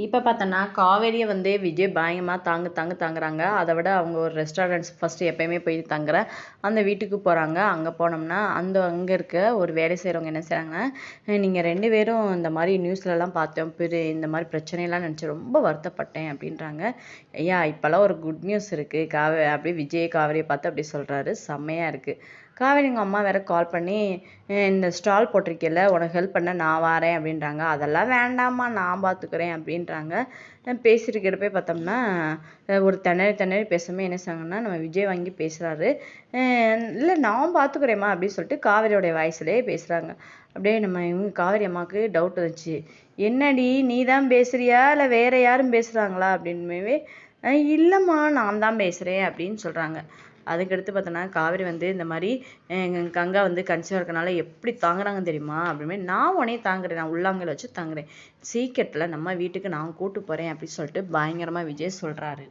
இப்போ பார்த்தோன்னா காவேரியை வந்து விஜய் பயங்கரமாக தாங்குறாங்க. அதை விட அவங்க ஒரு ரெஸ்டாரண்ட்ஸ் ஃபஸ்ட்டு எப்பயுமே போய் தங்குற அந்த வீட்டுக்கு போகிறாங்க. அங்கே போனோம்னா அங்கே இருக்க ஒரு வேலை செய்கிறவங்க என்ன செய்கிறாங்கன்னா, நீங்கள் 2 பேரும் இந்த மாதிரி நியூஸ்லலாம் பார்த்தோம், இந்த மாதிரி பிரச்சனையெல்லாம் நினச்சி ரொம்ப வருத்தப்பட்டேன் அப்படின்றாங்க. ஐயா இப்போல்லாம் ஒரு குட் நியூஸ் இருக்குது, அப்படியே விஜய் காவேரியை பார்த்து அப்படி சொல்கிறாரு. செம்மையாக இருக்குது. காவேரி எங்கள் அம்மா வேற கால் பண்ணி, இந்த ஸ்டால் போட்டிருக்கேல்ல, உனக்கு ஹெல்ப் பண்ண நான் வரேன் அப்படின்றாங்க. அதெல்லாம் வேண்டாம்மா, நான் பார்த்துக்கிறேன் அப்படின்றாங்க. பேசியிருக்கிறப்ப பார்த்தோம்னா ஒரு திணறி பேசாமல் என்ன செய்றாங்கன்னா, நம்ம விஜய் வாங்கி பேசுகிறாரு. இல்லை நான் பார்த்துக்கிறேம்மா அப்படின்னு சொல்லிட்டு காவேரியோடைய வாய்ஸ்லேயே பேசுகிறாங்க. அப்படியே நம்ம இவங்க காவேரி அம்மாவுக்கு டவுட் வந்துச்சு, என்னடி நீ தான் பேசுறியா இல்லை வேற யாரும் பேசுகிறாங்களா அப்படின்னுமே, இல்லைம்மா நான் தான் பேசுகிறேன் அப்படின்னு சொல்கிறாங்க. அதுக்கடுத்து பார்த்தோன்னா காவேரி வந்து இந்த மாதிரி கங்கா வந்து கன்சீவாக இருக்கனால எப்படி தாங்குறாங்க தெரியுமா அப்படிமே, நான் உடனே தாங்குறேன், நான் உள்ளாங்கல வச்சு தாங்குறேன், சீக்கிரத்தில் நம்ம வீட்டுக்கு நான் கூட்டு போகிறேன் அப்படின்னு சொல்லிட்டு பயங்கரமாக விஜய் சொல்கிறாரு.